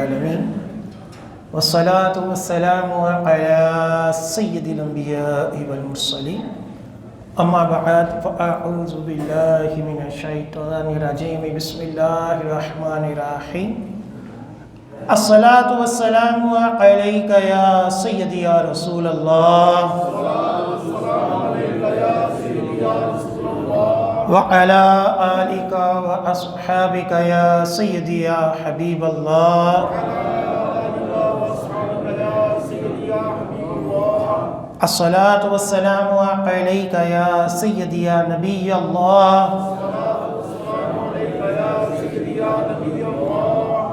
العالمين والصلاة والسلام على سيد الأنبياء والمرسلين أما بعد فأعوذ بالله من الشيطان الرجيم بسم الله الرحمن الرحيم الصلاة والسلام عليك يا سيدي يا رسول الله وعلى آلك وأصحابك يا سيدي يا حبيب الله الصلاة والسلام عليك يا سيدي يا نبي الله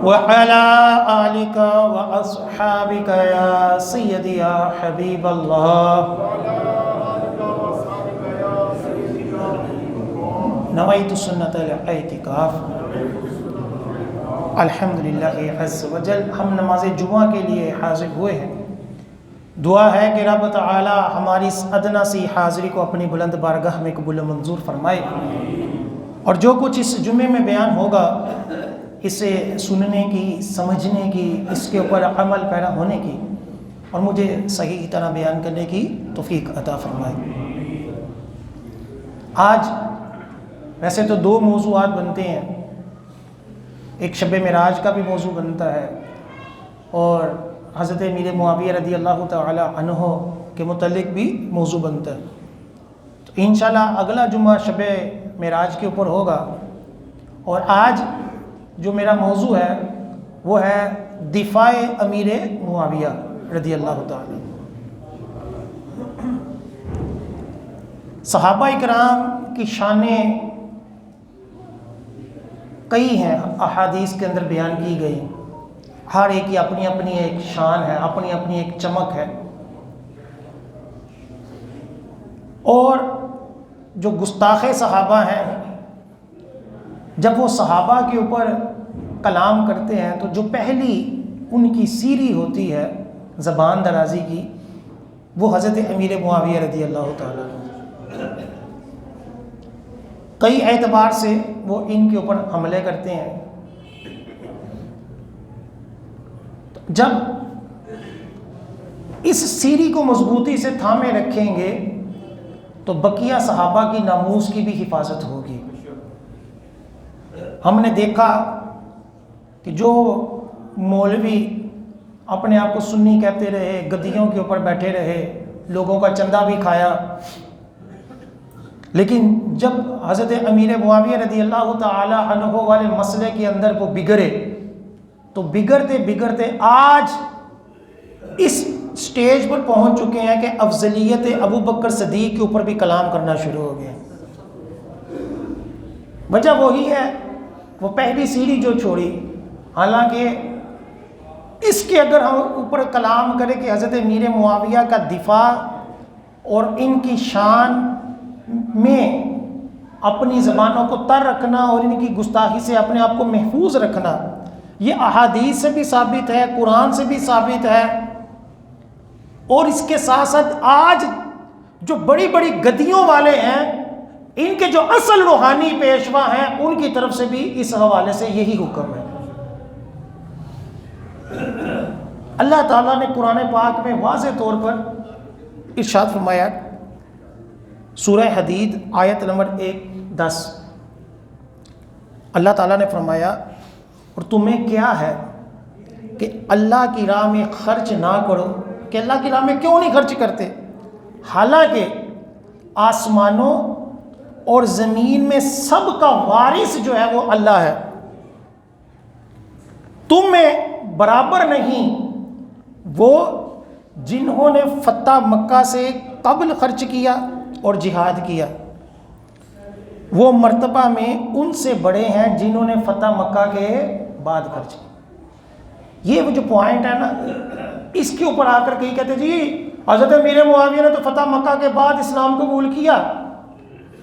وعلى آلك وأصحابك يا سيدي يا حبيب الله نويت سنة الاعتکاف الحمدللہ عز وجل ہم نماز جمعہ کے لیے حاضر ہوئے ہیں۔ دعا ہے کہ رب تعالی ہماری اس ادنا سی حاضری کو اپنی بلند بارگاہ میں قبول و منظور فرمائے، اور جو کچھ اس جمعے میں بیان ہوگا اسے سننے کی، سمجھنے کی، اس کے اوپر عمل پیرا ہونے کی اور مجھے صحیح طرح بیان کرنے کی توفیق عطا فرمائے۔ آج ویسے تو دو موضوعات بنتے ہیں، ایک شب معراج کا بھی موضوع بنتا ہے اور حضرت امیر معاویہ رضی اللہ تعالی عنہ کے متعلق بھی موضوع بنتا ہے۔ تو انشاءاللہ اگلا جمعہ شب معراج کے اوپر ہوگا، اور آج جو میرا موضوع ہے وہ ہے دفاع امیر معاویہ رضی اللہ تعالی۔ صحابہ اکرام کی شانیں کئی ہیں، احادیث کے اندر بیان کی گئی، ہر ایک کی اپنی اپنی ایک شان ہے، اپنی اپنی ایک چمک ہے، اور جو گستاخ صحابہ ہیں جب وہ صحابہ کے اوپر کلام کرتے ہیں تو جو پہلی ان کی سیری ہوتی ہے زبان درازی کی، وہ حضرت امیر معاویہ رضی اللہ تعالیٰ عنہ۔ کئی اعتبار سے وہ ان کے اوپر حملے کرتے ہیں۔ جب اس سیری کو مضبوطی سے تھامے رکھیں گے تو بقیہ صحابہ کی ناموس کی بھی حفاظت ہوگی۔ ہم نے دیکھا کہ جو مولوی اپنے آپ کو سنی کہتے رہے، گدیوں کے اوپر بیٹھے رہے، لوگوں کا چندہ بھی کھایا، لیکن جب حضرت امیر معاویہ رضی اللہ تعالی عنہ والے مسئلے کے اندر وہ بگڑے تو بگڑتے بگڑتے آج اس سٹیج پر پہنچ چکے ہیں کہ افضلیت ابو بکر صدیق کے اوپر بھی کلام کرنا شروع ہو گیا۔ وجہ وہی ہے، وہ پہلی سیڑھی جو چھوڑی۔ حالانکہ اس کے اگر ہم اوپر کلام کریں کہ حضرت امیر معاویہ کا دفاع اور ان کی شان میں اپنی زبانوں کو تر رکھنا اور ان کی گستاخی سے اپنے آپ کو محفوظ رکھنا، یہ احادیث سے بھی ثابت ہے، قرآن سے بھی ثابت ہے، اور اس کے ساتھ ساتھ آج جو بڑی بڑی گدیوں والے ہیں، ان کے جو اصل روحانی پیشوا ہیں، ان کی طرف سے بھی اس حوالے سے یہی حکم ہے۔ اللہ تعالیٰ نے قرآن پاک میں واضح طور پر ارشاد فرمایا، سورہ حدید آیت نمبر 1:10، اللہ تعالیٰ نے فرمایا، اور تمہیں کیا ہے کہ اللہ کی راہ میں خرچ نہ کرو، کہ اللہ کی راہ میں کیوں نہیں خرچ کرتے، حالانکہ آسمانوں اور زمین میں سب کا وارث جو ہے وہ اللہ ہے، تم میں برابر نہیں وہ جنہوں نے فتح مکہ سے قبل خرچ کیا اور جہاد کیا، وہ مرتبہ میں ان سے بڑے ہیں جنہوں نے فتح مکہ کے بعد خرچ کیا۔ یہ وہ جو پوائنٹ ہے نا، اس کے اوپر آ کر کہیں کہتے جی حضرت امیر معاویہ نے تو فتح مکہ کے بعد اسلام قبول کیا،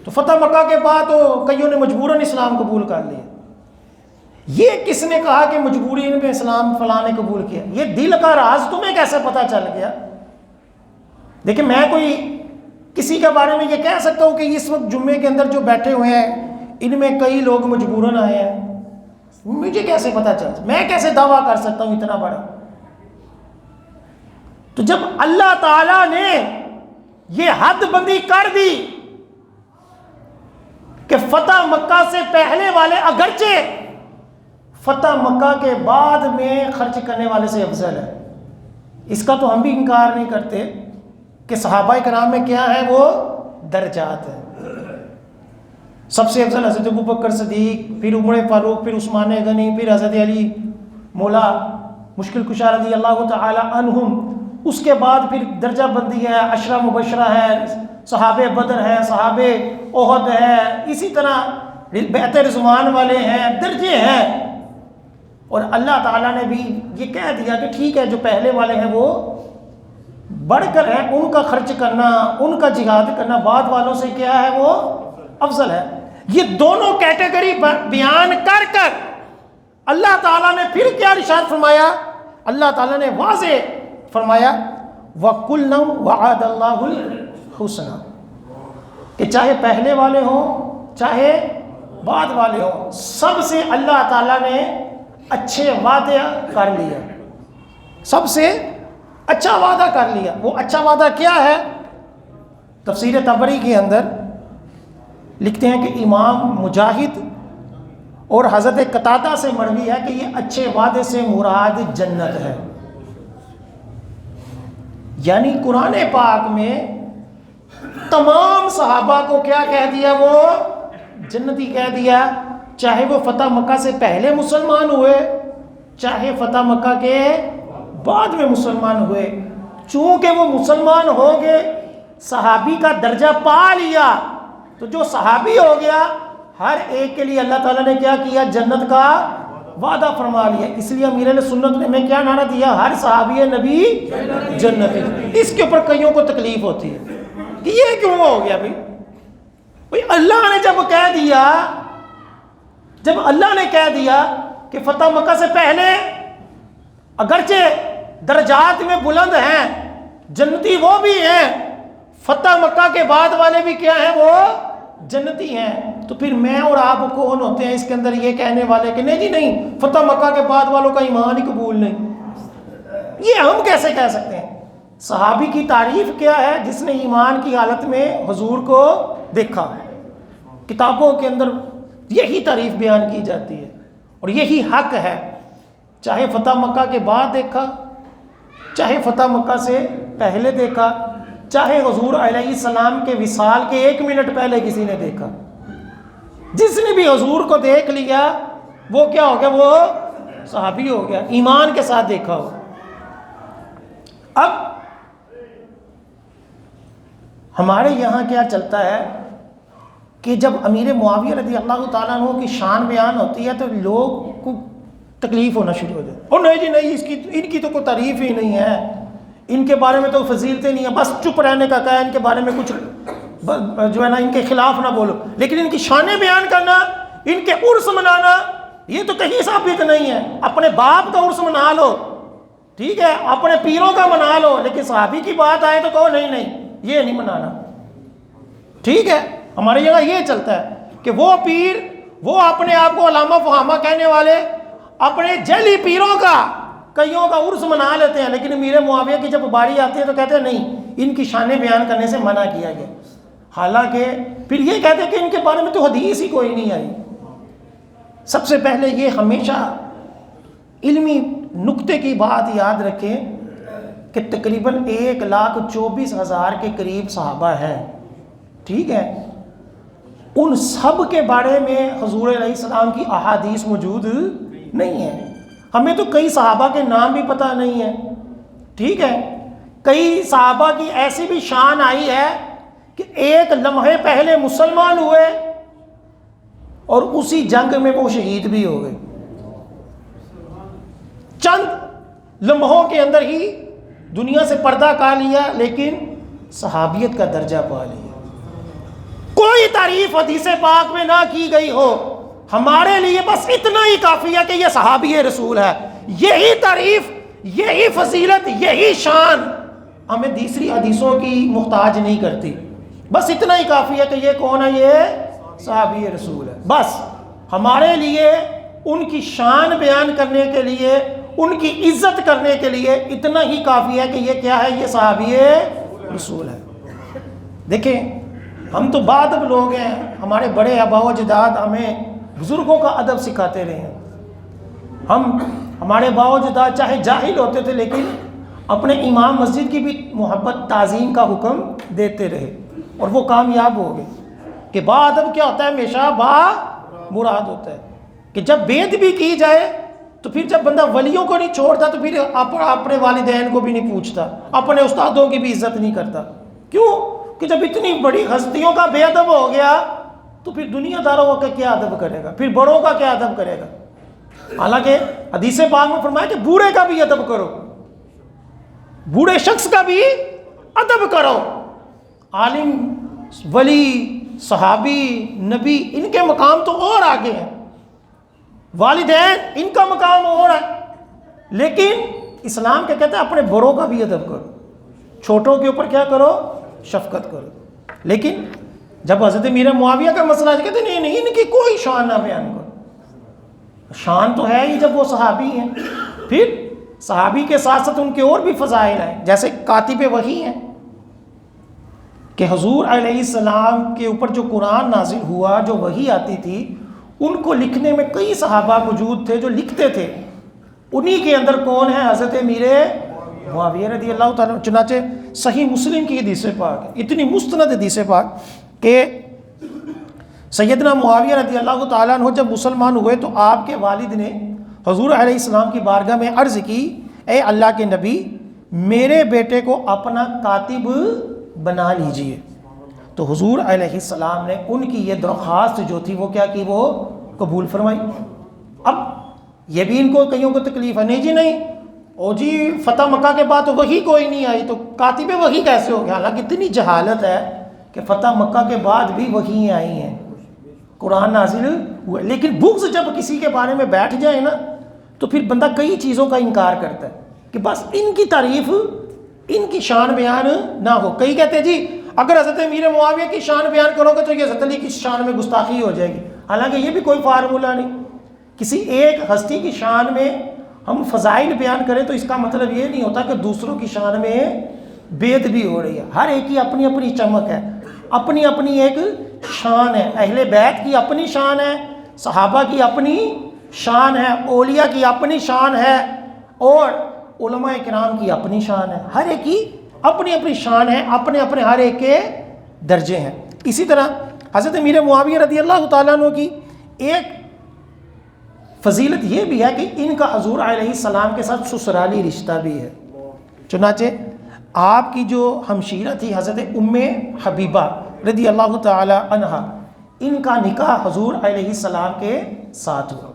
تو فتح مکہ کے بعد تو کئیوں نے مجبوراً اسلام قبول کر لیا۔ یہ کس نے کہا کہ مجبوری میں اسلام فلاں نے قبول کیا؟ یہ دل کا راز تمہیں کیسے پتہ چل گیا؟ دیکھیں، میں کوئی کسی کے بارے میں یہ کہہ سکتا ہوں کہ اس وقت جمعے کے اندر جو بیٹھے ہوئے ہیں ان میں کئی لوگ مجبوراً آئے ہیں، مجھے کیسے پتا چلتا، میں کیسے دعویٰ کر سکتا ہوں اتنا بڑا؟ تو جب اللہ تعالیٰ نے یہ حد بندی کر دی کہ فتح مکہ سے پہلے والے اگرچہ فتح مکہ کے بعد میں خرچ کرنے والے سے افضل ہے، اس کا تو ہم بھی انکار نہیں کرتے کہ صحابہ کرام میں کیا ہے، وہ درجات ہیں۔ سب سے افضل حضرت ابوبکر صدیق، پھر عمر فاروق، پھر عثمان غنی، پھر حضرت علی مولا مشکل کشا رضی اللہ تعالی عنہم۔ اس کے بعد پھر درجہ بندی ہے، عشرہ مبشرہ ہے، صحابہ بدر ہیں، صحابہ احد ہیں، اسی طرح بیعت رضوان والے ہیں، درجے ہیں۔ اور اللہ تعالیٰ نے بھی یہ کہہ دیا کہ ٹھیک ہے جو پہلے والے ہیں وہ بڑھ کر ہیں، ان کا خرچ کرنا، ان کا جہاد کرنا بعد والوں سے کیا ہے، وہ افضل ہے۔ یہ دونوں کیٹیگری بیان کر کر اللہ تعالیٰ نے پھر کیا ارشاد فرمایا؟ اللہ تعالیٰ نے واضح فرمایا وَكُلًّا وَعَدَ اللَّهُ الْحُسْنَى، کہ چاہے پہلے والے ہوں چاہے بعد والے ہوں، سب سے اللہ تعالیٰ نے اچھے وعدے کر لیا، سب سے اچھا وعدہ کر لیا۔ وہ اچھا وعدہ کیا ہے؟ تفسیر طبری کے اندر لکھتے ہیں کہ امام مجاہد اور حضرت قتادہ سے مروی ہے کہ یہ اچھے وعدے سے مراد جنت ہے۔ یعنی قرآن پاک میں تمام صحابہ کو کیا کہہ دیا؟ وہ جنتی کہہ دیا، چاہے وہ فتح مکہ سے پہلے مسلمان ہوئے چاہے فتح مکہ کے بعد میں مسلمان ہوئے۔ چونکہ وہ مسلمان ہو گئے، صحابی کا درجہ پا لیا، تو جو صحابی ہو گیا ہر ایک کے لیے اللہ تعالیٰ نے کیا کیا؟ جنت کا وعدہ فرما لیا۔ اس لیے امیر علیہ سنت نے میں کیا نعرہ دیا؟ ہر صحابی نبی جنتی۔ اس کے اوپر کئیوں کو تکلیف ہوتی ہے کہ یہ کیوں ہو گیا بھائی اللہ نے جب اللہ نے کہہ دیا کہ فتح مکہ سے پہلے اگرچہ درجات میں بلند ہیں، جنتی وہ بھی ہیں، فتح مکہ کے بعد والے بھی کیا ہیں؟ وہ جنتی ہیں۔ تو پھر میں اور آپ کون ہوتے ہیں اس کے اندر یہ کہنے والے کہ نہیں جی نہیں، فتح مکہ کے بعد والوں کا ایمان ہی قبول نہیں؟ یہ ہم کیسے کہہ سکتے ہیں؟ صحابی کی تعریف کیا ہے؟ جس نے ایمان کی حالت میں حضور کو دیکھا۔ کتابوں کے اندر یہی تعریف بیان کی جاتی ہے اور یہی حق ہے، چاہے فتح مکہ کے بعد دیکھا، چاہے فتح مکہ سے پہلے دیکھا، چاہے حضور علیہ السلام کے وصال کے 1 منٹ پہلے کسی نے دیکھا، جس نے بھی حضور کو دیکھ لیا وہ کیا ہو گیا؟ وہ صحابی ہو گیا، ایمان کے ساتھ دیکھا ہو۔ اب ہمارے یہاں کیا چلتا ہے کہ جب امیر معاویہ رضی اللہ تعالیٰ عنہ کی شان بیان ہوتی ہے تو لوگ کو تکلیف ہونا شروع ہو جائے، اور نہیں جی نہیں، ان کی تو کوئی تعریف ہی نہیں ہے، ان کے بارے میں تو فضیلتیں نہیں ہیں، بس چپ رہنے کا کہا، ان کے بارے میں کچھ جو ہے نا ان کے خلاف نہ بولو، لیکن ان کی شانیں بیان کرنا، ان کے عرس منانا، یہ تو کہیں ثابت نہیں ہے۔ اپنے باپ کا عرس منا لو، ٹھیک ہے، اپنے پیروں کا منا لو، لیکن صحابی کی بات آئے تو کہو نہیں نہیں یہ نہیں منانا، ٹھیک ہے۔ ہمارے یہاں یہ چلتا ہے کہ وہ پیر، وہ اپنے آپ کو علامہ فہامہ کہنے والے اپنے جعلی پیروں کا کئیوں کا عرس منا لیتے ہیں، لیکن امیر معاویہ کی جب باری آتی ہے تو کہتے ہیں نہیں، ان کی شانیں بیان کرنے سے منع کیا گیا، حالانکہ پھر یہ کہتے ہیں کہ ان کے بارے میں تو حدیث ہی کوئی نہیں آئی۔ سب سے پہلے یہ ہمیشہ علمی نقطے کی بات یاد رکھیں کہ تقریباً 1,24,000 کے قریب صحابہ ہیں، ٹھیک ہے، ان سب کے بارے میں حضور علیہ السلام کی احادیث موجود نہیں ہیں۔ ہمیں تو کئی صحابہ کے نام بھی پتہ نہیں ہے، ٹھیک ہے، کئی صحابہ کی ایسی بھی شان آئی ہے کہ ایک لمحے پہلے مسلمان ہوئے اور اسی جنگ میں وہ شہید بھی ہو گئے، چند لمحوں کے اندر ہی دنیا سے پردہ کھا لیا، لیکن صحابیت کا درجہ پا لیا۔ کوئی تعریف حدیث پاک میں نہ کی گئی ہو، ہمارے لیے بس اتنا ہی کافی ہے کہ یہ صحابی رسول ہے، یہی تعریف، یہی فضیلت، یہی شان ہمیں دوسری حدیثوں کی محتاج نہیں کرتی، بس اتنا ہی کافی ہے کہ یہ کون ہے؟ یہ صحابی رسول ہے۔ بس ہمارے لیے ان کی شان بیان کرنے کے لیے، ان کی عزت کرنے کے لیے اتنا ہی کافی ہے کہ یہ کیا ہے، یہ صحابی رسول ہے۔ دیکھیں ہم تو بادب لوگ ہیں، ہمارے بڑے آبا و اجداد ہمیں بزرگوں کا ادب سکھاتے رہے ہیں۔ ہمارے آبا و اجداد چاہے جاہل ہوتے تھے لیکن اپنے امام مسجد کی بھی محبت تعظیم کا حکم دیتے رہے، اور وہ کامیاب ہو گئے۔ کہ با ادب کیا ہوتا ہے، ہمیشہ با مراد ہوتا ہے، کہ جب بید بھی کی جائے تو پھر جب بندہ ولیوں کو نہیں چھوڑتا تو پھر اپنے والدین کو بھی نہیں پوچھتا، اپنے استادوں کی بھی عزت نہیں کرتا۔ کیوں کہ جب اتنی بڑی ہستیوں کا بے ادب ہو گیا تو پھر دنیا داروں کا کیا ادب کرے گا، پھر بڑوں کا کیا ادب کرے گا۔ حالانکہ حدیث پاک میں فرمایا کہ بوڑھے کا بھی ادب کرو، بوڑھے شخص کا بھی ادب کرو۔ عالم، ولی، صحابی، نبی، ان کے مقام تو اور آگے ہیں، والدین ان کا مقام اور ہے، لیکن اسلام کیا کہتا ہے، اپنے بڑوں کا بھی ادب کرو، چھوٹوں کے اوپر کیا کرو، شفقت کرو۔ لیکن جب حضرت امیر معاویہ کا مسئلہ ہے کہتے ہیں نہیں ان کی کوئی شان نہ بیان کرو۔ شان تو ہے ہی جب وہ صحابی ہیں، پھر صحابی کے ساتھ ساتھ ان کے اور بھی فضائل ہیں، جیسے کاتب وحی ہیں کہ حضور علیہ السلام کے اوپر جو قرآن نازل ہوا، جو وحی آتی تھی، ان کو لکھنے میں کئی صحابہ موجود تھے جو لکھتے تھے۔ انہی کے اندر کون ہے، حضرت امیر معاویہ رضی اللہ تعالیٰ۔ چنانچہ صحیح مسلم کی حدیث پاک ہے، اتنی مستند حدیث پاک کہ سیدنا معاویہ رضی اللہ تعالیٰ عنہ جب مسلمان ہوئے تو آپ کے والد نے حضور علیہ السلام کی بارگاہ میں عرض کی، اے اللہ کے نبی، میرے بیٹے کو اپنا کاتب بنا لیجئے۔ تو حضور علیہ السلام نے ان کی یہ درخواست جو تھی وہ کیا کی، وہ قبول فرمائی۔ اب یہ بھی ان کو کئیوں کو تکلیف ہے، نہیں جی نہیں، او جی فتح مکہ کے بعد تو وحی کوئی نہیں آئی تو کاتب وحی کیسے ہو گیا؟ حالانکہ اتنی جہالت ہے کہ فتح مکہ کے بعد بھی وحی آئی ہیں، قرآن نازل ہوئے، لیکن بغض جب کسی کے بارے میں بیٹھ جائے نا تو پھر بندہ کئی چیزوں کا انکار کرتا ہے کہ بس ان کی تعریف، ان کی شان بیان نہ ہو۔ کئی کہتے ہیں جی اگر حضرت امیر معاویہ کی شان بیان کرو گے تو یہ حضرت علی کی شان میں گستاخی ہو جائے گی، حالانکہ یہ بھی کوئی فارمولہ نہیں۔ کسی ایک ہستی کی شان میں ہم فضائل بیان کریں تو اس کا مطلب یہ نہیں ہوتا کہ دوسروں کی شان میں بید بھی ہو رہی ہے۔ ہر ایک کی اپنی اپنی چمک ہے، اپنی اپنی ایک شان ہے۔ اہل بیت کی اپنی شان ہے، صحابہ کی اپنی شان ہے، اولیاء کی اپنی شان ہے، اور علماء کرام کی اپنی شان ہے۔ ہر ایک کی اپنی اپنی شان ہے، اپنے اپنے ہر ایک کے درجے ہیں۔ اسی طرح حضرت امیر معاویہ رضی اللہ تعالیٰ عنہ کی ایک فضیلت یہ بھی ہے کہ ان کا حضور علیہ السلام کے ساتھ سسرالی رشتہ بھی ہے۔ چنانچہ آپ کی جو ہمشیرہ تھی حضرت ام حبیبہ رضی اللہ تعالی عنہا، ان کا نکاح حضور علیہ السلام کے ساتھ ہوا،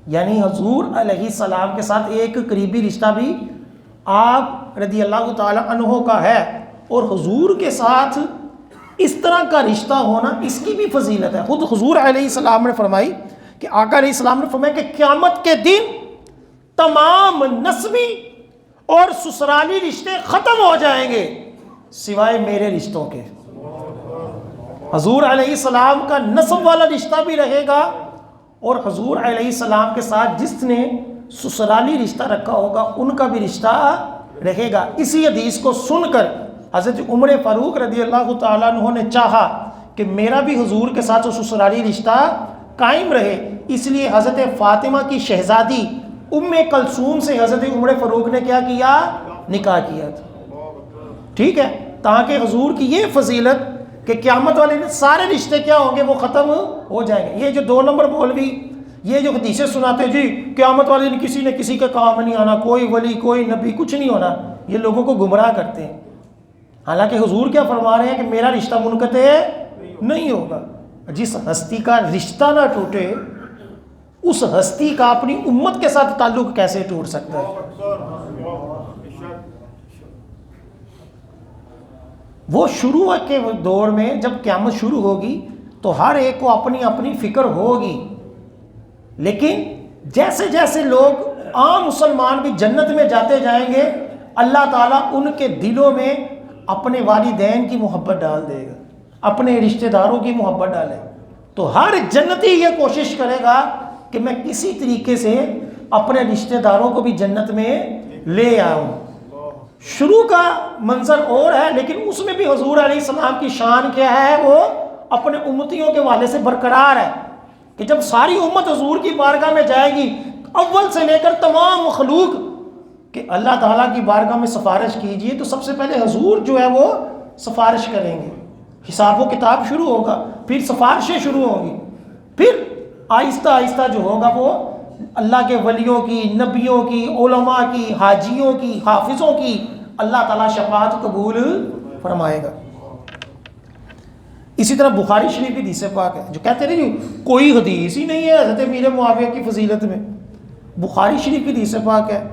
یعنی حضور علیہ السلام کے ساتھ ایک قریبی رشتہ بھی آپ رضی اللہ تعالی عنہ کا ہے، اور حضور کے ساتھ اس طرح کا رشتہ ہونا اس کی بھی فضیلت ہے۔ خود حضور علیہ السلام نے فرمائی کہ آقا علیہ السلام نے فرمایا کہ قیامت کے دن تمام نسبی اور سسرالی رشتے ختم ہو جائیں گے سوائے میرے رشتوں کے۔ حضور علیہ السلام کا نسب والا رشتہ بھی رہے گا، اور حضور علیہ السلام کے ساتھ جس نے سسرالی رشتہ رکھا ہوگا ان کا بھی رشتہ رہے گا۔ اسی حدیث کو سن کر حضرت عمر فاروق رضی اللہ تعالیٰ عنہ نے چاہا کہ میرا بھی حضور کے ساتھ سسرالی رشتہ قائم رہے، اس لیے حضرت فاطمہ کی شہزادی ام کلثوم سے حضرت عمر فاروق نے کیا کیا، نکاح کیا تھا، ٹھیک ہے، تاکہ حضور کی یہ فضیلت کہ قیامت والے دن سارے رشتے کیا ہوں گے، وہ ختم ہو جائیں گے۔ یہ جو 2 نمبر مولوی یہ جو حدیثیں سناتے جی قیامت والے دن کسی نے کسی کے کام نہیں آنا، کوئی ولی کوئی نبی کچھ نہیں ہونا، یہ لوگوں کو گمراہ کرتے ہیں۔ حالانکہ حضور کیا فرما رہے ہیں کہ میرا رشتہ منقطع نہیں ہوگا۔ جس ہستی کا رشتہ نہ ٹوٹے اس ہستی کا اپنی امت کے ساتھ تعلق کیسے ٹوٹ سکتا ہے؟ وہ شروع کے دور میں جب قیامت شروع ہوگی تو ہر ایک کو اپنی اپنی فکر ہوگی، لیکن جیسے جیسے لوگ عام مسلمان بھی جنت میں جاتے جائیں گے، اللہ تعالیٰ ان کے دلوں میں اپنے والدین کی محبت ڈال دے گا، اپنے رشتہ داروں کی محبت ڈالے، تو ہر جنتی یہ کوشش کرے گا کہ میں کسی طریقے سے اپنے رشتہ داروں کو بھی جنت میں لے آؤں. شروع کا منظر اور ہے، لیکن اس میں بھی حضور علیہ السلام کی شان کیا ہے، وہ اپنے امتیوں کے والے سے برقرار ہے کہ جب ساری امت حضور کی بارگاہ میں جائے گی، اول سے لے کر تمام مخلوق کہ اللہ تعالیٰ کی بارگاہ میں سفارش کیجئے، تو سب سے پہلے حضور جو ہے وہ سفارش کریں گے. حساب و کتاب شروع ہوگا، پھر سفارشیں شروع ہوں گی، پھر آہستہ آہستہ جو ہوگا وہ اللہ کے ولیوں کی، نبیوں کی، علماء کی، حاجیوں کی، حافظوں کی اللہ تعالیٰ شفاعت قبول فرمائے گا. اسی طرح بخاری شریف کی حدیث پاک ہے جو کہتے نہیں کوئی حدیث ہی نہیں ہے حضرت امیر معاویہ کی فضیلت میں. بخاری شریف کی حدیث پاک ہے،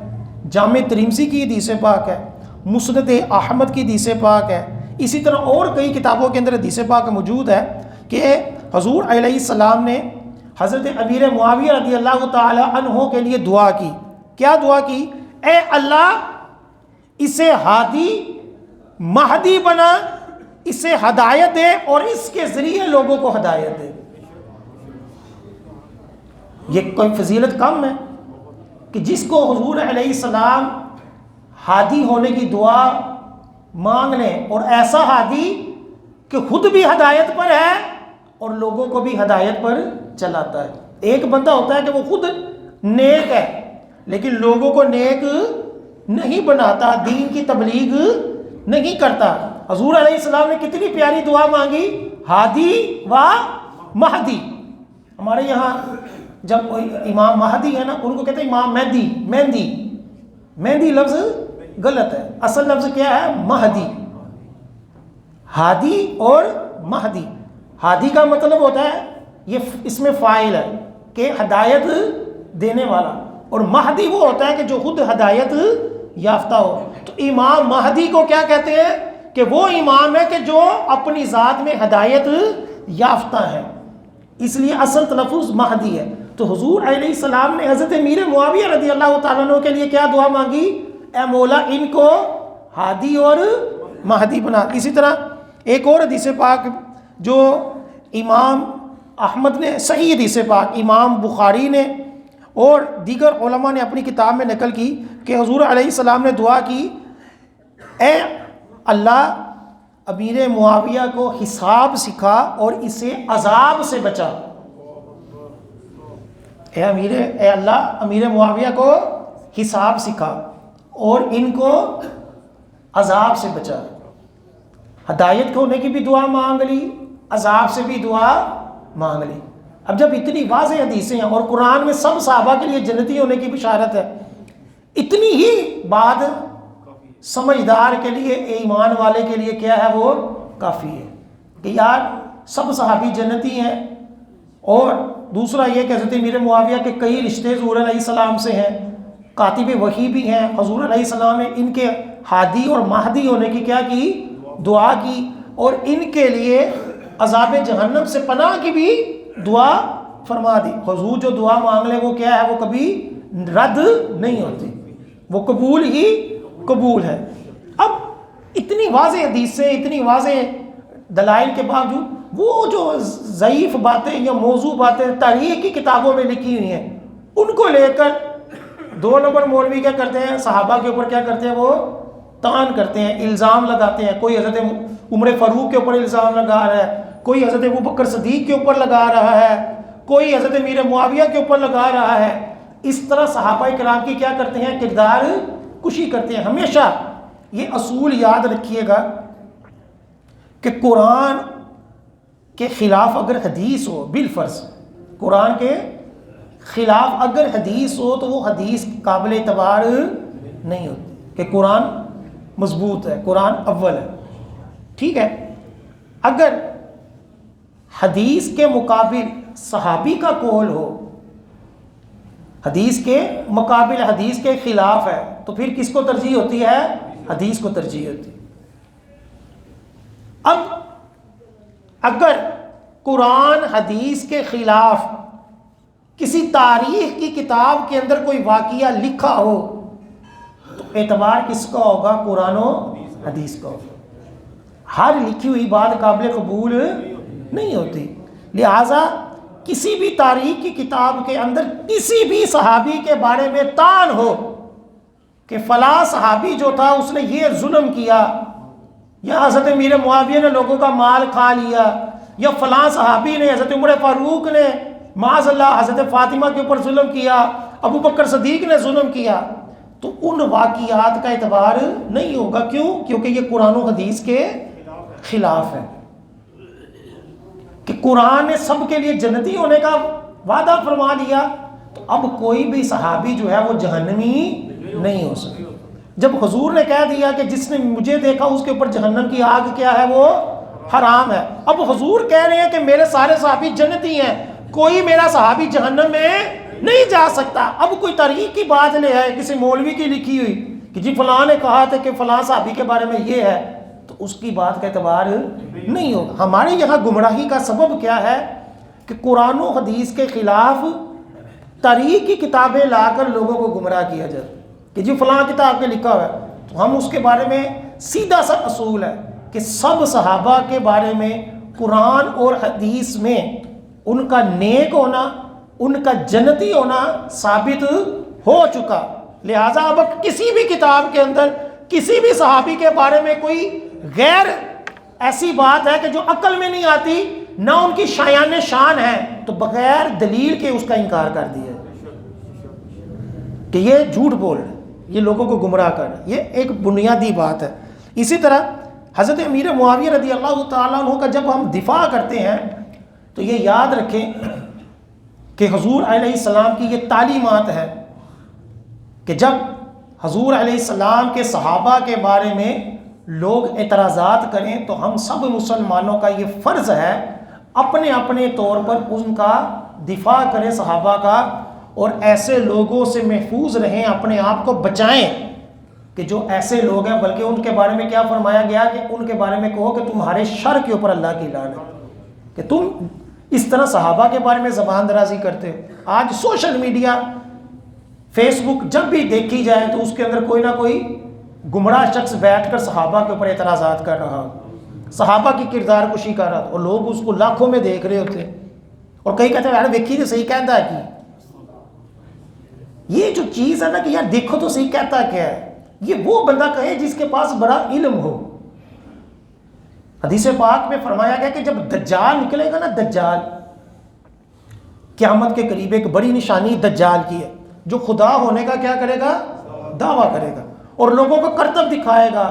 جامع ترمذی کی حدیث پاک ہے، مسند احمد کی حدیث پاک ہے. اسی طرح اور کئی کتابوں کے اندر حدیث پاک موجود ہے کہ حضور علیہ السلام نے حضرت امیر معاویہ رضی اللہ تعالی عنہ کے لیے دعا کی. کیا دعا کی؟ اے اللہ اسے ہادی مہدی بنا، اسے ہدایت دے اور اس کے ذریعے لوگوں کو ہدایت دے. یہ کوئی فضیلت کم ہے کہ جس کو حضور علیہ السلام ہادی ہونے کی دعا مانگ لیں، اور ایسا ہادی کہ خود بھی ہدایت پر ہے اور لوگوں کو بھی ہدایت پر چلاتا ہے. ایک بندہ ہوتا ہے کہ وہ خود نیک ہے لیکن لوگوں کو نیک نہیں بناتا، دین کی تبلیغ نہیں کرتا. حضور علیہ السلام نے کتنی پیاری دعا مانگی، ہادی و مہدی. ہمارے یہاں جب امام مہدی ہے نا، ان کو کہتے ہیں امام مہدی. مہندی لفظ غلط ہے، اصل لفظ کیا ہے؟ مہدی. ہادی اور مہدی. ہادی کا مطلب ہوتا ہے، یہ اس میں فاعل ہے کہ ہدایت دینے والا، اور مہدی وہ ہوتا ہے کہ جو خود ہدایت یافتہ ہو. تو امام مہدی کو کیا کہتے ہیں کہ وہ امام ہے کہ جو اپنی ذات میں ہدایت یافتہ ہے، اس لیے اصل تلفظ مہدی ہے. تو حضور علیہ السلام نے حضرت امیر معاویہ رضی اللہ تعالیٰ عنہ کے لیے کیا دعا مانگی؟ اے مولا ان کو ہادی اور مہدی بنا. اسی طرح ایک اور حدیث پاک جو امام احمد نے، صحیح حدیث پاک امام بخاری نے اور دیگر علماء نے اپنی کتاب میں نقل کی کہ حضور علیہ السلام نے دعا کی، اے اللہ امیر معاویہ کو حساب سکھا اور اسے عذاب سے بچا. اے اللہ امیر معاویہ کو حساب سکھا اور ان کو عذاب سے بچا. ہدایت ہونے کی بھی دعا مانگ لی، عذاب سے بھی دعا مانگ لی. اب جب اتنی واضح حدیثیں ہیں اور قرآن میں سب صحابہ کے لیے جنتی ہونے کی بشارت ہے، اتنی ہی بات سمجھدار کے لیے، ایمان والے کے لیے کیا ہے؟ وہ کافی ہے کہ یار سب صحابی جنتی ہیں. اور دوسرا یہ کہ حضرت امیر معاویہ کے کئی رشتے حضور علیہ السلام سے ہیں، کاتب وحی بھی ہیں. حضور علیہ السلام نے ان کے ہادی اور مہدی ہونے کی کیا کی؟ دعا کی، اور ان کے لیے عذاب جہنم سے پناہ کی بھی دعا فرما دی. حضور جو دعا مانگ لے وہ کیا ہے؟ وہ کبھی رد نہیں ہوتی، وہ قبول ہی قبول ہے. اب اتنی واضح حدیث سے، اتنی واضح دلائل کے باوجود وہ جو ضعیف باتیں یا موضوع باتیں تاریخ کی کتابوں میں لکھی ہوئی ہیں، ان کو لے کر 2 نمبر مولوی کیا کرتے ہیں؟ صحابہ کے اوپر کیا کرتے ہیں؟ وہ تان کرتے ہیں، الزام لگاتے ہیں. کوئی حضرت عمر فاروق کے اوپر الزام لگا رہا ہے، کوئی حضرت ابوبکر صدیق کے اوپر لگا رہا ہے، کوئی حضرت امیر معاویہ کے اوپر لگا رہا ہے. اس طرح صحابہ کرام کی کیا کرتے ہیں؟ کردار کشی کرتے ہیں. ہمیشہ یہ اصول یاد رکھیے گا کہ قرآن کے خلاف اگر حدیث ہو، بالفرض قرآن کے خلاف اگر حدیث ہو تو وہ حدیث قابل اعتبار نہیں ہوتی کہ قرآن مضبوط ہے، قرآن اول ہے. ٹھیک ہے، اگر حدیث کے مقابل صحابی کا قول ہو، حدیث کے مقابل حدیث کے خلاف ہے، تو پھر کس کو ترجیح ہوتی ہے؟ حدیث کو ترجیح ہوتی ہے. اب اگر قرآن حدیث کے خلاف کسی تاریخ کی کتاب کے اندر کوئی واقعہ لکھا ہو تو اعتبار کس کا ہوگا؟ قرآن و حدیث کا ہوگا. ہر لکھی ہوئی بات قابل قبول نہیں ہوتی. لہٰذا کسی بھی تاریخ کی کتاب کے اندر کسی بھی صحابی کے بارے میں طعن ہو کہ فلاں صحابی جو تھا اس نے یہ ظلم کیا، یا حضرت امیر معاویہ نے لوگوں کا مال کھا لیا، یا فلاں صحابی نے حضرت عمر فاروق نے معاذ اللہ حضرت فاطمہ کے اوپر ظلم کیا، ابو بکر صدیق نے ظلم کیا، تو ان واقعات کا اعتبار نہیں ہوگا۔ کیوں؟ کیونکہ یہ قرآن و حدیث کے خلاف ہے، کہ قرآن نے سب کے لیے جنتی ہونے کا وعدہ فرما دیا، تو اب کوئی بھی صحابی جو ہے وہ جہنمی نہیں ہو سکتا۔ جب حضور نے کہہ دیا کہ جس نے مجھے دیکھا اس کے اوپر جہنم کی آگ کیا ہے، وہ حرام ہے، اب حضور کہہ رہے ہیں کہ میرے سارے صحابی جنتی ہیں، کوئی میرا صحابی جہنم میں نہیں جا سکتا۔ اب کوئی تاریخ کی بات لے ہے کسی مولوی کی لکھی ہوئی کہ جی فلاں نے کہا تھا کہ فلاں صحابی کے بارے میں یہ ہے، تو اس کی بات کا اعتبار نہیں ہوگا۔ ہمارے یہاں گمراہی کا سبب کیا ہے کہ قرآن و حدیث کے خلاف تاریخ کی کتابیں لا کر لوگوں کو گمراہ کیا جائے کہ جی فلاں کتاب کے لکھا ہوا ہے، تو ہم اس کے بارے میں سیدھا سا اصول ہے کہ سب صحابہ کے بارے میں قرآن اور حدیث میں ان کا نیک ہونا، ان کا جنتی ہونا ثابت ہو چکا۔ لہٰذا اب کسی بھی کتاب کے اندر کسی بھی صحابی کے بارے میں کوئی غیر ایسی بات ہے کہ جو عقل میں نہیں آتی، نہ ان کی شایان شان ہے، تو بغیر دلیل کے اس کا انکار کر دیا کہ یہ جھوٹ بول رہے، یہ لوگوں کو گمراہ کر رہے۔ یہ ایک بنیادی بات ہے۔ اسی طرح حضرت امیر معاویہ رضی اللہ تعالیٰ عنہ کا جب ہم دفاع کرتے ہیں تو یہ یاد رکھیں کہ حضور علیہ السلام کی یہ تعلیمات ہے کہ جب حضور علیہ السلام کے صحابہ کے بارے میں لوگ اعتراضات کریں تو ہم سب مسلمانوں کا یہ فرض ہے اپنے اپنے طور پر ان کا دفاع کریں صحابہ کا، اور ایسے لوگوں سے محفوظ رہیں، اپنے آپ کو بچائیں کہ جو ایسے لوگ ہیں، بلکہ ان کے بارے میں کیا فرمایا گیا کہ ان کے بارے میں کہو کہ تمہارے شر کے اوپر اللہ کی لعنت ہے، کہ تم اس طرح صحابہ کے بارے میں زبان درازی کرتے ہو۔ آج سوشل میڈیا، فیس بک جب بھی دیکھی جائے تو اس کے اندر کوئی نہ کوئی گمراہ شخص بیٹھ کر صحابہ کے اوپر اعتراضات کر رہا ہو، صحابہ کی کردار کشی کر رہا، اور لوگ اس کو لاکھوں میں دیکھ رہے ہوتے ہیں، اور کئی کہتے ہیں یار دیکھی تو صحیح کہتا ہے کہ یہ جو چیز ہے نا کہ یار دیکھو تو صحیح کہتا کیا ہے، یہ وہ بندہ کہے جس کے پاس بڑا علم ہو۔ حدیث پاک میں فرمایا گیا کہ جب دجال نکلے گا نا، دجال قیامت کے قریب ایک بڑی نشانی دجال کی ہے، جو خدا ہونے کا کیا کرے گا، دعویٰ کرے گا، اور لوگوں کو کرتب دکھائے گا،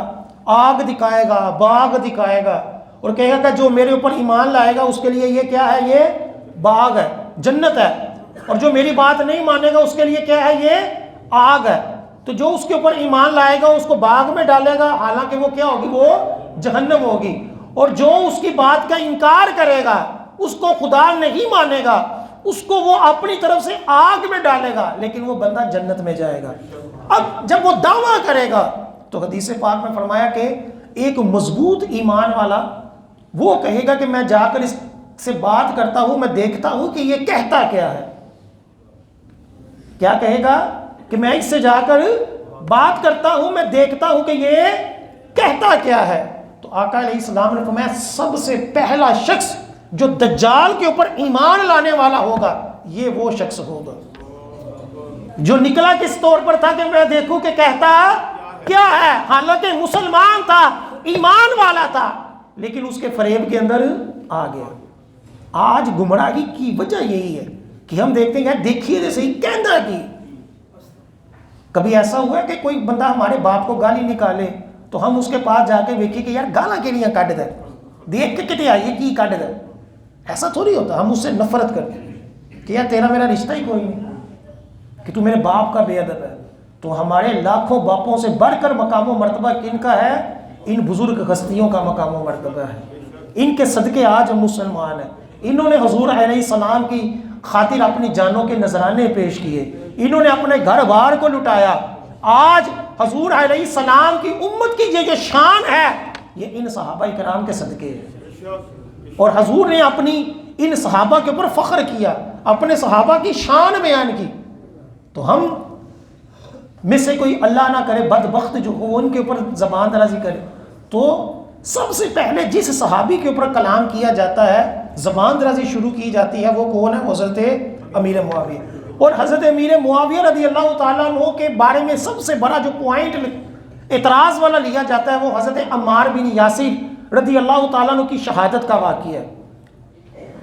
آگ دکھائے گا، باغ دکھائے گا، اور کہے گا کہ جو میرے اوپر ایمان لائے گا اس کے لیے یہ کیا ہے، یہ باغ ہے، جنت ہے، اور جو میری بات نہیں مانے گا اس کے لیے کیا ہے، یہ آگ ہے۔ تو جو اس کے اوپر ایمان لائے گا اس کو باغ میں ڈالے گا، حالانکہ وہ کیا ہوگی، وہ جہنم ہوگی، اور جو اس کی بات کا انکار کرے گا، اس کو خدا نہیں مانے گا، اس کو وہ اپنی طرف سے آگ میں ڈالے گا، لیکن وہ بندہ جنت میں جائے گا۔ اب جب وہ دعویٰ کرے گا تو حدیث پاک میں فرمایا کہ ایک مضبوط ایمان والا وہ کہے گا کہ میں جا کر اس سے بات کرتا ہوں، میں دیکھتا ہوں کہ یہ کہتا کیا ہے۔ کیا کہے گا کہ میں اس سے جا کر بات کرتا ہوں، میں دیکھتا ہوں کہ یہ کہتا کیا ہے۔ تو آقا علیہ السلام نے فرمایا سب سے پہلا شخص جو دجال کے اوپر ایمان لانے والا ہوگا یہ وہ شخص ہوگا جو نکلا کس طور پر تھا کہ میں دیکھوں کہ کہتا کیا ہے، حالانکہ مسلمان تھا، ایمان والا تھا، لیکن اس کے فریب کے اندر آ گیا۔ آج گمراہی کی وجہ یہی ہے کہ ہم دیکھتے ہیں یار دیکھیے جیسے ہی کہنا کی۔ کبھی ایسا ہوا ہے کہ کوئی بندہ ہمارے باپ کو گالی نکالے تو ہم اس کے پاس جا کے دیکھیے کہ یار گالا کے لیے کاٹ دے، دیکھ کے کتے آئیے کہ کاٹ دے، ایسا تھوڑی ہوتا، ہم اس سے نفرت کرتے ہیں کہ یار تیرا میرا رشتہ ہی کوئی نہیں، کہ تو میرے باپ کا بے ادب ہے۔ تو ہمارے لاکھوں باپوں سے بڑھ کر مقام و مرتبہ کن کا ہے؟ ان بزرگ ہستیوں کا مقام و مرتبہ ہے، ان کے صدقے آج ہم مسلمان ہیں۔ انہوں نے حضور علیہ السلام کی خاطر اپنی جانوں کے نذرانے پیش کیے، انہوں نے اپنے گھر بار کو لٹایا۔ آج حضور علیہ السلام کی امت کی یہ جو شان ہے یہ ان صحابہ کرام کے صدقے ہے، اور حضور نے اپنی ان صحابہ کے اوپر فخر کیا، اپنے صحابہ کی شان بیان کی۔ تو ہم میں سے کوئی اللہ نہ کرے بدبخت جو ہو ان کے اوپر زبان درازی کرے، تو سب سے پہلے جس صحابی کے اوپر کلام کیا جاتا ہے زبان درازی شروع کی جاتی ہے وہ کون ہے؟ حضرت امیر معاویہ. اور حضرت امیر معاویہ رضی اللہ تعالیٰ عنہ کے بارے میں سب سے بڑا جو پوائنٹ اعتراض والا لیا جاتا ہے وہ حضرت عمار بن یاسر رضی اللہ تعالیٰ عنہ کی شہادت کا واقعہ ہے.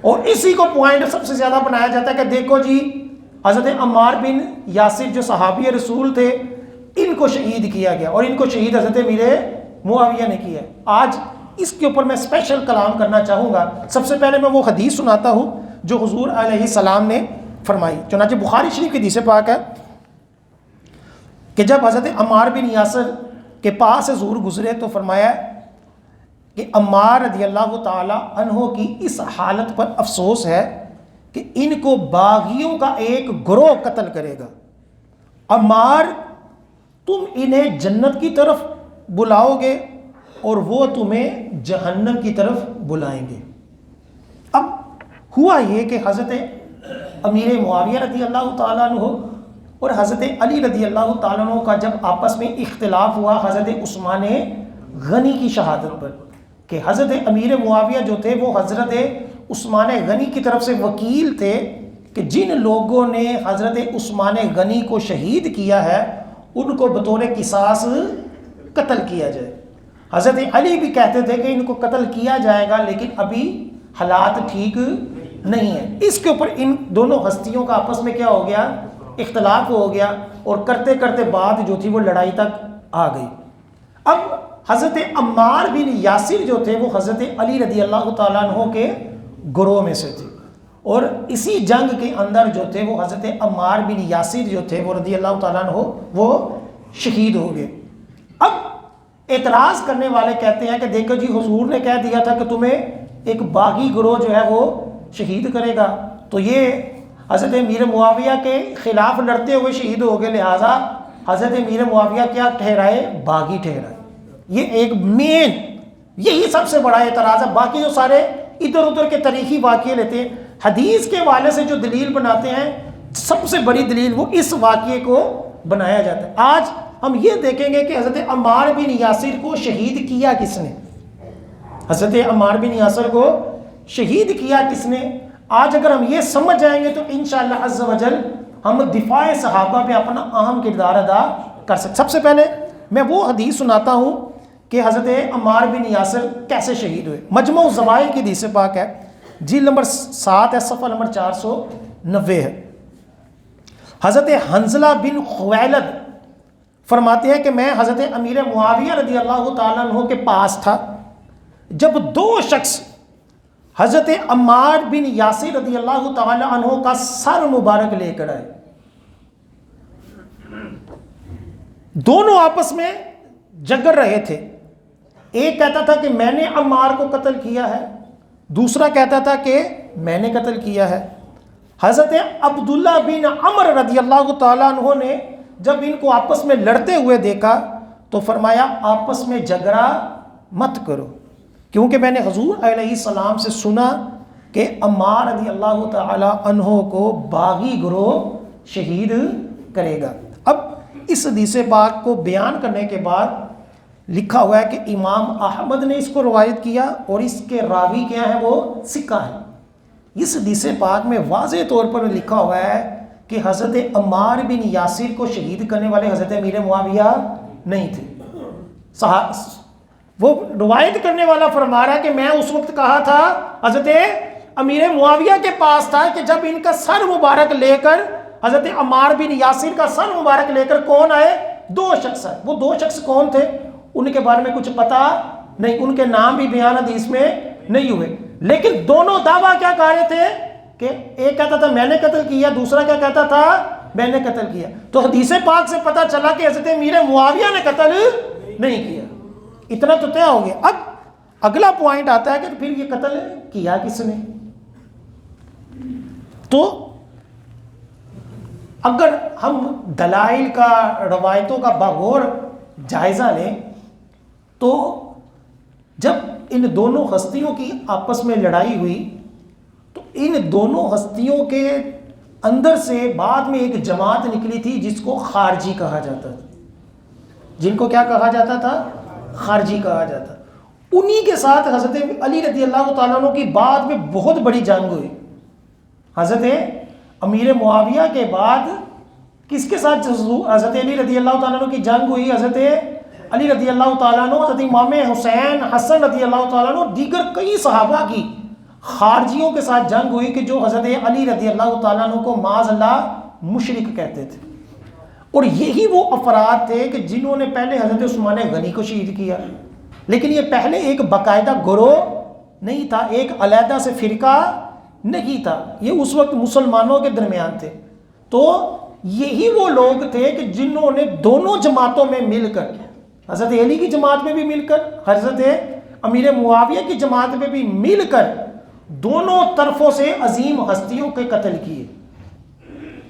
اور اسی کو پوائنٹ سب سے زیادہ بنایا جاتا ہے کہ دیکھو جی حضرت عمار بن یاسر جو صحابی رسول تھے ان کو شہید کیا گیا اور ان کو شہید حضرت امیر معاویہ نے کیا. آج اس کے اوپر میں اسپیشل کلام کرنا چاہوں گا. سب سے پہلے میں وہ حدیث سناتا ہوں جو حضور علیہ السلام نے فرمائی. چنانچہ بخاری شریف کی حدیث پاک ہے کہ جب حضرت عمار بن یاسر کے پاس سے حضور گزرے تو فرمایا کہ عمار رضی اللہ تعالی عنہ کی اس حالت پر افسوس ہے کہ ان کو باغیوں کا ایک گروہ قتل کرے گا. عمار تم انہیں جنت کی طرف بلاؤ گے اور وہ تمہیں جہنم کی طرف بلائیں گے. اب ہوا یہ کہ حضرت امیر معاویہ رضی اللہ تعالیٰ عنہ اور حضرت علی رضی اللہ تعالیٰ عنہ کا جب آپس میں اختلاف ہوا حضرت عثمان غنی کی شہادت پر کہ حضرت امیر معاویہ جو تھے وہ حضرت عثمان غنی کی طرف سے وکیل تھے کہ جن لوگوں نے حضرت عثمان غنی کو شہید کیا ہے ان کو بطور قصاص قتل کیا جائے. حضرت علی بھی کہتے تھے کہ ان کو قتل کیا جائے گا لیکن ابھی حالات ٹھیک نہیں ہیں. اس کے اوپر ان دونوں ہستیوں کا آپس میں کیا ہو گیا؟ اختلاف ہو گیا اور کرتے کرتے بات جو تھی وہ لڑائی تک آ گئی. اب حضرت عمار بن یاسر جو تھے وہ حضرت علی رضی اللہ تعالیٰ عنہ کے گروہ میں سے تھے اور اسی جنگ کے اندر جو تھے وہ حضرت عمار بن یاسر جو تھے وہ رضی اللہ تعالیٰ عنہ وہ شہید ہو گئے. اب اعتراض کرنے والے کہتے ہیں کہ دیکھو جی حضور نے کہہ دیا تھا کہ تمہیں ایک باغی گروہ جو ہے وہ شہید کرے گا تو یہ حضرت امیر معاویہ کے خلاف لڑتے ہوئے شہید ہو گئے لہٰذا حضرت امیر معاویہ کیا ٹھہرائے؟ باغی ٹھہرائے. یہ ایک مین یہی سب سے بڑا اعتراض ہے. باقی جو سارے ادھر ادھر کے تاریخی واقعے لیتے ہیں حدیث کے حوالے سے جو دلیل بناتے ہیں سب سے بڑی دلیل وہ اس واقعے کو بنایا جاتا ہے. آج ہم یہ دیکھیں گے کہ حضرت عمار بن یاسر کو شہید کیا کس نے؟ حضرت عمار بن یاسر کو شہید کیا کس نے؟ آج اگر ہم یہ سمجھ جائیں گے تو انشاءاللہ عز و جل ہم دفاع صحابہ پہ اپنا اہم کردار ادا کر سکتے. سب سے پہلے میں وہ حدیث سناتا ہوں کہ حضرت عمار بن یاسر کیسے شہید ہوئے. مجموع الزوائد کی حدیث پاک ہے جلد نمبر 7 ہے صفحہ نمبر 490 ہے. حضرت حنظلہ بن خویلد فرماتے ہیں کہ میں حضرت امیر معاویہ رضی اللہ تعالیٰ عنہ کے پاس تھا جب دو شخص حضرت عمار بن یاسر رضی اللہ تعالیٰ عنہ کا سر مبارک لے کر آئے. دونوں آپس میں جگر رہے تھے. ایک کہتا تھا کہ میں نے عمار کو قتل کیا ہے دوسرا کہتا تھا کہ میں نے قتل کیا ہے. حضرت عبداللہ بن عمر رضی اللہ تعالیٰ عنہ نے جب ان کو آپس میں لڑتے ہوئے دیکھا تو فرمایا آپس میں جھگڑا مت کرو کیونکہ میں نے حضور علیہ السلام سے سنا کہ عمار رضی اللہ تعالیٰ عنہ کو باغی گروہ شہید کرے گا. اب اس حدیث پاک کو بیان کرنے کے بعد لکھا ہوا ہے کہ امام احمد نے اس کو روایت کیا اور اس کے راوی کیا ہے؟ وہ ثقہ ہے. اس حدیث پاک میں واضح طور پر لکھا ہوا ہے کہ حضرت عمار بن یاسر کو شہید کرنے والے حضرت امیر معاویہ نہیں تھے. وہ روایت کرنے والا فرما رہا ہے کہ میں اس وقت کہا تھا حضرت امیر معاویہ کے پاس تھا کہ جب ان کا سر مبارک لے کر حضرت عمار بن یاسر کا سر مبارک لے کر کون آئے؟ دو شخص آئے. وہ دو شخص کون تھے؟ ان کے بارے میں کچھ پتا نہیں, ان کے نام بھی بیان حدیث میں نہیں ہوئے, لیکن دونوں دعویٰ کیا کر رہے تھے کہ ایک کہتا تھا میں نے قتل کیا, دوسرا کیا کہتا تھا میں نے قتل کیا. تو حدیث پاک سے پتا چلا کہ حضرت امیر معاویہ نے قتل نہیں کیا. اتنا تو طے ہو گیا. اب اگلا پوائنٹ آتا ہے کہ پھر یہ قتل کیا کس نے. تو اگر ہم دلائل کا, روایتوں کا بغور جائزہ لیں تو جب ان دونوں ہستیوں کی آپس میں لڑائی ہوئی تو ان دونوں ہستیوں کے اندر سے بعد میں ایک جماعت نکلی تھی جس کو خارجی کہا جاتا تھا. جن کو کیا کہا جاتا تھا؟ خارجی کہا جاتا. انہی کے ساتھ حضرت علی رضی اللہ تعالیٰ عنہ کی بعد میں بہت بڑی جنگ ہوئی. حضرت امیر معاویہ کے بعد کس کے ساتھ حضرت علی رضی اللہ تعالیٰ عنہ کی جنگ ہوئی؟ حضرت علی رضی اللہ تعالیٰ عنہ، حضرت امام حسین حسن رضی اللہ تعالیٰ عنہ، دیگر کئی صحابہ کی خارجیوں کے ساتھ جنگ ہوئی کہ جو حضرت علی رضی اللہ تعالیٰ عنہ کو معاذ اللہ مشرک کہتے تھے. اور یہی وہ افراد تھے کہ جنہوں نے پہلے حضرت عثمان غنی کو شہید کیا، لیکن یہ پہلے ایک باقاعدہ گروہ نہیں تھا، ایک علیحدہ سے فرقہ نہیں تھا، یہ اس وقت مسلمانوں کے درمیان تھے. تو یہی وہ لوگ تھے کہ جنہوں نے دونوں جماعتوں میں مل کر، حضرت علی کی جماعت میں بھی مل کر، حضرت امیر معاویہ کی جماعت میں بھی مل کر دونوں طرفوں سے عظیم ہستیوں کے قتل کیے.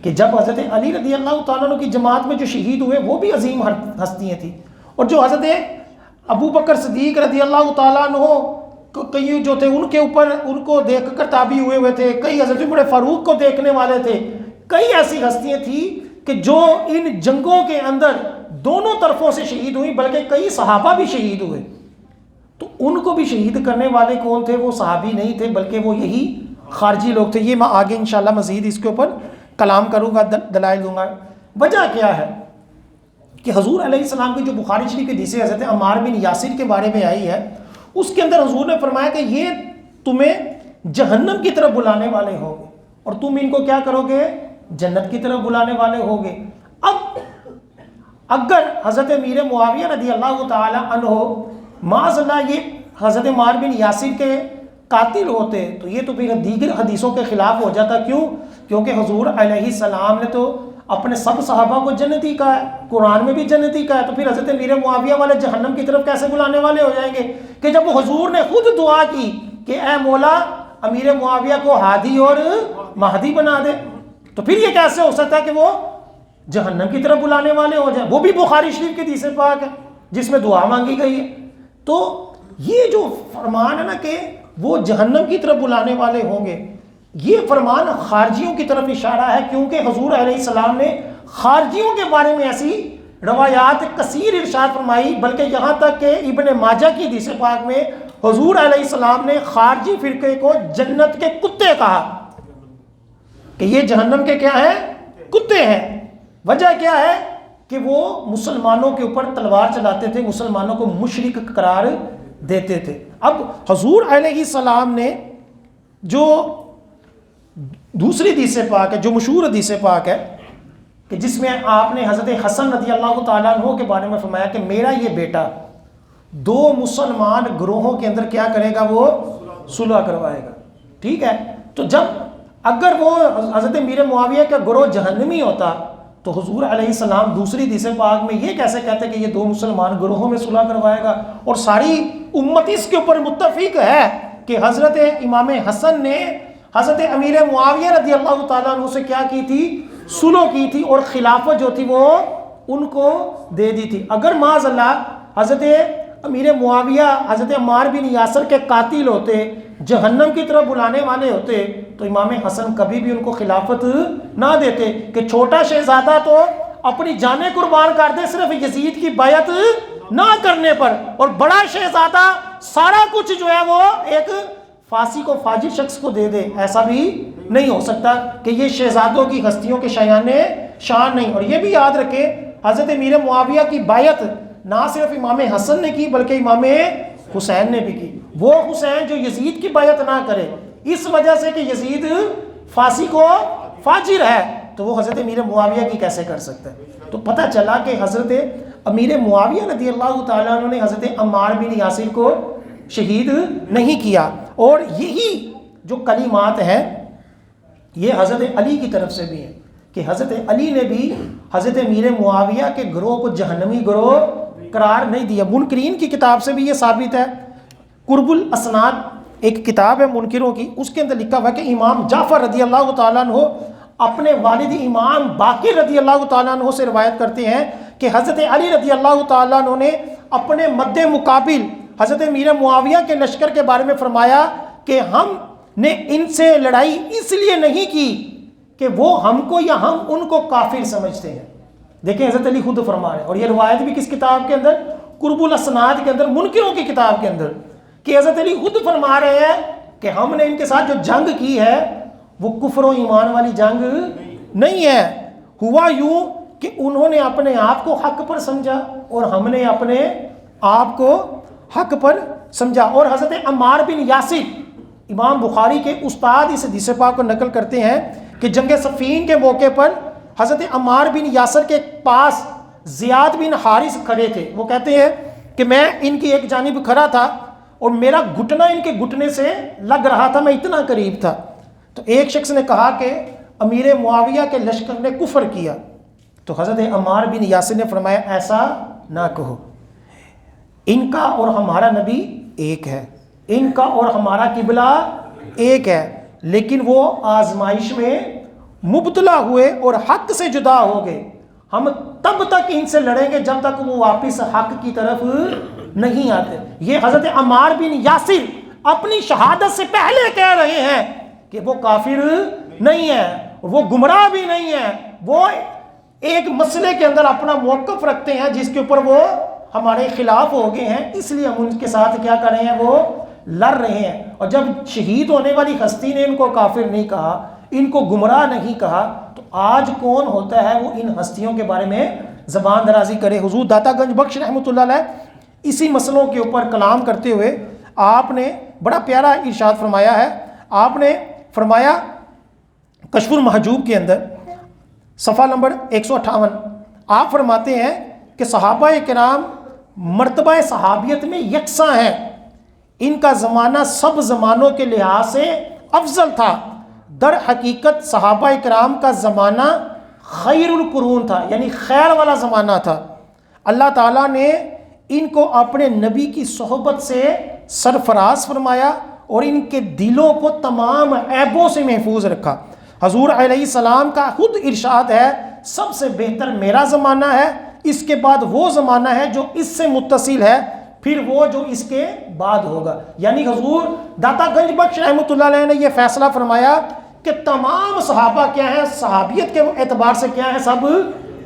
کہ جب حضرت علی رضی اللہ تعالیٰ عنہ کی جماعت میں جو شہید ہوئے وہ بھی عظیم ہستیاں تھیں، اور جو حضرت ابو بکر صدیق رضی اللہ تعالیٰ عنہ کئی جو تھے ان کے اوپر ان کو دیکھ کر تابع ہوئے تھے، کئی حضرت عمر فاروق کو دیکھنے والے تھے، کئی ایسی ہستیاں تھیں کہ جو ان جنگوں کے اندر دونوں طرفوں سے شہید ہوئی، بلکہ کئی صحابہ بھی شہید ہوئے. تو ان کو بھی شہید کرنے والے کون تھے؟ وہ صحابی نہیں تھے بلکہ وہ یہی خارجی لوگ تھے. یہ میں آگے انشاءاللہ مزید اس کے اوپر کلام کروں گا، دلائل دوں گا. وجہ کیا ہے کہ حضور علیہ السلام کی جو بخاری شریف کی حدیث حضرت عمار بن یاسر کے بارے میں آئی ہے، اس کے اندر حضور نے فرمایا کہ یہ تمہیں جہنم کی طرف بلانے والے ہوگے اور تم ان کو کیا کرو گے؟ جنت کی طرف بلانے والے ہوگے. اب اگر حضرت امیر معاویہ رضی اللہ تعالی عنہ معاذ اللہ یہ حضرت عمار بن یاسر کے قاتل ہوتے تو یہ تو پھر دیگر حدیثوں کے خلاف ہو جاتا. کیوں؟ کیونکہ حضور علیہ السلام نے تو اپنے سب صحابہ کو جنتی کہا ہے، قرآن میں بھی جنتی کہا ہے، تو پھر حضرت امیر معاویہ والے جہنم کی طرف کیسے بلانے والے ہو جائیں گے؟ کہ جب حضور نے خود دعا کی کہ اے مولا امیر معاویہ کو ہادی اور مہدی بنا دے، تو پھر یہ کیسے ہو سکتا ہے کہ وہ جہنم کی طرف بلانے والے ہو جائیں؟ وہ بھی بخاری شریف کی حدیث پاک ہے جس میں دعا مانگی گئی ہے. تو یہ جو فرمان ہے نا کہ وہ جہنم کی طرف بلانے والے ہوں گے، یہ فرمان خارجیوں کی طرف اشارہ ہے، کیونکہ حضور علیہ السلام نے خارجیوں کے بارے میں ایسی روایات کثیر ارشاد فرمائی، بلکہ یہاں تک کہ ابن ماجہ کی حدیث پاک میں حضور علیہ السلام نے خارجی فرقے کو جنت کے کتے کہا کہ یہ جہنم کے کیا ہیں؟ کتے ہیں. وجہ کیا ہے کہ وہ مسلمانوں کے اوپر تلوار چلاتے تھے، مسلمانوں کو مشرک قرار دیتے تھے. اب حضور علیہ السلام نے جو دوسری حدیث پاک ہے، جو مشہور حدیث پاک ہے کہ جس میں آپ نے حضرت حسن رضی اللہ تعالیٰ عنہ کے بارے میں فرمایا کہ میرا یہ بیٹا دو مسلمان گروہوں کے اندر کیا کرے گا؟ وہ صلح کروائے گا. ٹھیک ہے، تو جب اگر وہ حضرت امیر معاویہ کا گروہ جہنمی ہوتا تو حضور علیہ السلام دوسری حدیث پاک میں یہ کیسے کہتے کہ یہ دو مسلمان گروہوں میں صلح کروائے گا؟ اور ساری امت اس کے اوپر متفق ہے کہ حضرت امام حسن نے حضرت امیر معاویہ رضی اللہ تعالیٰ عنہ سے کیا کی تھی؟ صلح کی تھی، اور خلافت جو تھی وہ ان کو دے دی تھی. اگر معاذ اللہ حضرت امیر معاویہ حضرت عمار بن یاسر کے قاتل ہوتے، جہنم کی طرف بلانے والے ہوتے، تو امام حسن کبھی بھی ان کو خلافت نہ دیتے کہ چھوٹا شہزادہ تو اپنی جانیں قربان کر دے صرف یزید کی بیعت نہ کرنے پر، اور بڑا شہزادہ سارا کچھ جو ہے وہ ایک فاسق و فاجر شخص کو دے دے. ایسا بھی نہیں ہو سکتا کہ یہ شہزادوں کی ہستیوں کے شان نہیں. اور یہ بھی یاد رکھیں حضرت امیر معاویہ کی بیعت نہ صرف امام حسن نے کی بلکہ امام حسین نے بھی کی. وہ حسین جو یزید کی بیعت نہ کرے اس وجہ سے کہ یزید فاسق و فاجر ہے، تو وہ حضرت امیر معاویہ کی کیسے کر سکتا ہے؟ تو پتہ چلا کہ حضرت امیر معاویہ رضی اللہ تعالیٰ عنہ نے حضرت عمار بن یاسر کو شہید نہیں کیا. اور یہی جو کلمات ہیں یہ حضرت علی کی طرف سے بھی ہیں کہ حضرت علی نے بھی حضرت امیر معاویہ کے گروہ کو جہنمی گروہ قرار نہیں دیا. منکرین کی کتاب سے بھی یہ ثابت ہے. قرب الاسناد ایک کتاب ہے منکروں کی، اس کے اندر لکھا ہوا ہے کہ امام جعفر رضی اللہ تعالیٰ عنہ اپنے والد امام باقر رضی اللہ تعالیٰ عنہ سے روایت کرتے ہیں کہ حضرت علی رضی اللہ تعالیٰ عنہ نے اپنے مد مقابل حضرت امیر معاویہ کے لشکر کے بارے میں فرمایا کہ ہم نے ان سے لڑائی اس لیے نہیں کی کہ وہ ہم کو یا ہم ان کو کافر سمجھتے ہیں. دیکھیں حضرت علی خود فرما رہے ہیں، اور یہ روایت بھی کس کتاب کے اندر؟ قرب الاسناد کے اندر، منکروں کی کتاب کے اندر. کہ حضرت علی خود فرما رہے ہیں کہ ہم نے ان کے ساتھ جو جنگ کی ہے وہ کفر و ایمان والی جنگ نہیں ہے. ہوا یوں کہ انہوں نے اپنے آپ کو حق پر سمجھا اور ہم نے اپنے آپ کو حق پر سمجھا. اور حضرت عمار بن یاسر امام بخاری کے استاد اس حدیث پاک کو نقل کرتے ہیں کہ جنگ صفین کے موقع پر حضرت عمار بن یاسر کے پاس زیاد بن حارث کھڑے تھے. وہ کہتے ہیں کہ میں ان کی ایک جانب کھڑا تھا اور میرا گھٹنا ان کے گھٹنے سے لگ رہا تھا، میں اتنا قریب تھا. تو ایک شخص نے کہا کہ امیر معاویہ کے لشکر نے کفر کیا. تو حضرت عمار بن یاسر نے فرمایا ایسا نہ کہو، ان کا اور ہمارا نبی ایک ہے، ان کا اور ہمارا قبلہ ایک ہے، لیکن وہ آزمائش میں مبتلا ہوئے اور حق سے جدا ہو گئے. ہم تب تک ان سے لڑیں گے جب تک وہ واپس حق کی طرف نہیں آتے. یہ حضرت عمار بن یاسر اپنی شہادت سے پہلے کہہ رہے ہیں کہ وہ کافر نہیں ہے، وہ گمراہ بھی نہیں ہے، وہ ایک مسئلے کے اندر اپنا موقف رکھتے ہیں جس کے اوپر وہ ہمارے خلاف ہو گئے ہیں، اس لیے ہم ان کے ساتھ کیا کر رہے ہیں، وہ لڑ رہے ہیں. اور جب شہید ہونے والی ہستی نے ان کو کافر نہیں کہا، ان کو گمراہ نہیں کہا، تو آج کون ہوتا ہے وہ ان ہستیوں کے بارے میں زبان درازی کرے. حضور داتا گنج بخش رحمۃ اللہ علیہ اسی مسئلوں کے اوپر کلام کرتے ہوئے آپ نے بڑا پیارا ارشاد فرمایا ہے. آپ نے فرمایا کشف المحجوب کے اندر صفحہ نمبر 158 آپ فرماتے ہیں کہ صحابہ کرام مرتبہ صحابیت میں یکساں ہیں، ان کا زمانہ سب زمانوں کے لحاظ سے افضل تھا. در حقیقت صحابہ کرام کا زمانہ خیر القرون تھا، یعنی خیر والا زمانہ تھا. اللہ تعالیٰ نے ان کو اپنے نبی کی صحبت سے سرفراز فرمایا اور ان کے دلوں کو تمام عیبوں سے محفوظ رکھا. حضور علیہ السلام کا خود ارشاد ہے سب سے بہتر میرا زمانہ ہے، اس کے بعد وہ زمانہ ہے جو اس سے متصل ہے، پھر وہ جو اس کے بعد ہوگا. یعنی حضور داتا گنج بخش رحمۃ اللہ علیہ نے یہ فیصلہ فرمایا کہ تمام صحابہ کیا ہیں، صحابیت کے اعتبار سے کیا ہیں، سب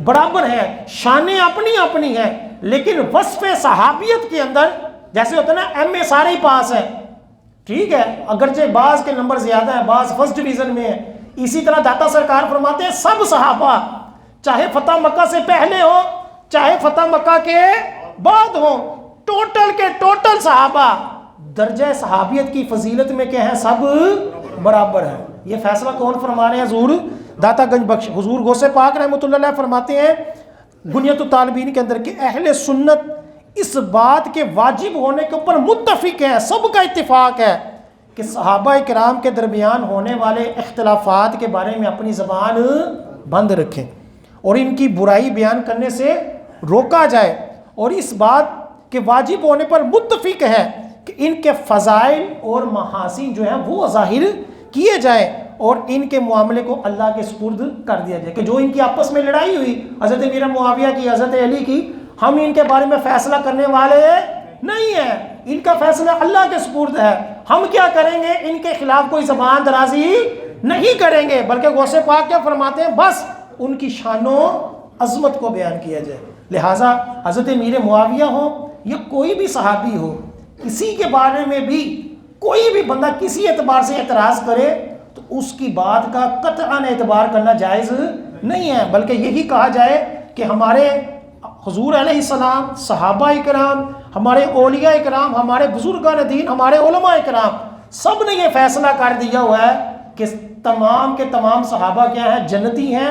برابر ہیں، شانیں اپنی اپنی ہیں، لیکن وصف صحابیت کے اندر جیسے ہوتا ہے نا ایم اے سارے ہی پاس ہیں، ٹھیک ہے، اگرچہ بعض کے نمبر زیادہ ہیں، بعض فرسٹ ڈویژن میں ہیں. اسی طرح داتا سرکار فرماتے ہیں سب صحابہ چاہے فتح مکہ سے پہلے ہو چاہے فتح مکہ کے بعد ہو، ٹوٹل کے ٹوٹل صحابہ درجہ صحابیت کی فضیلت میں کیا ہیں، سب برابر ہیں. یہ فیصلہ کون فرما رہے ہیں؟ حضور داتا گنج بخش. حضور غوث پاک رحمۃ اللہ علیہ فرماتے ہیں بنیت الطالبین کے اندر کہ اہل سنت اس بات کے واجب ہونے کے اوپر متفق ہیں، سب کا اتفاق ہے کہ صحابہ کرام کے درمیان ہونے والے اختلافات کے بارے میں اپنی زبان بند رکھیں اور ان کی برائی بیان کرنے سے روکا جائے، اور اس بات کے واجب ہونے پر متفق ہے کہ ان کے فضائل اور محاسن جو ہیں وہ ظاہر کیے جائیں اور ان کے معاملے کو اللہ کے سپرد کر دیا جائے. کہ جو ان کی آپس میں لڑائی ہوئی حضرت امیر معاویہ کی، حضرت علی کی، ہم ان کے بارے میں فیصلہ کرنے والے نہیں ہیں، ان کا فیصلہ اللہ کے سپرد ہے. ہم کیا کریں گے؟ ان کے خلاف کوئی زبان درازی نہیں کریں گے، بلکہ غوث پاک کیا فرماتے ہیں بس ان کی شان و عظمت کو بیان کیا جائے. لہٰذا حضرت امیر معاویہ ہو یا کوئی بھی صحابی ہو، کسی کے بارے میں بھی کوئی بھی بندہ کسی اعتبار سے اعتراض کرے تو اس کی بات کا قطعاً اعتبار کرنا جائز نہیں ہے، بلکہ یہی کہا جائے کہ ہمارے حضور علیہ السلام، صحابہ کرام، ہمارے اولیاء کرام، ہمارے بزرگان دین، ہمارے علماء کرام سب نے یہ فیصلہ کر دیا ہوا ہے کہ تمام کے تمام صحابہ کیا ہیں، جنتی ہیں،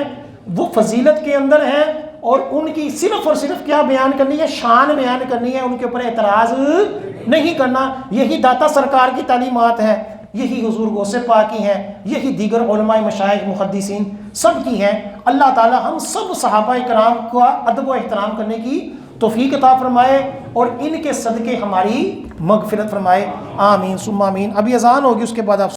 وہ فضیلت کے اندر ہیں، اور ان کی صرف اور صرف کیا بیان کرنی ہے، شان بیان کرنی ہے، ان کے اوپر اعتراض نہیں کرنا. یہی داتا سرکار کی تعلیمات ہیں، یہی حضور غوث پاک کی ہیں، یہی دیگر علماء مشائخ محدثین سب کی ہیں. اللہ تعالی ہم سب صحابہ کرام کا ادب و احترام کرنے کی توفیق عطا فرمائے اور ان کے صدقے ہماری مغفرت فرمائے. آمین ثم آمین. ابھی اذان ہوگی، اس کے بعد آپ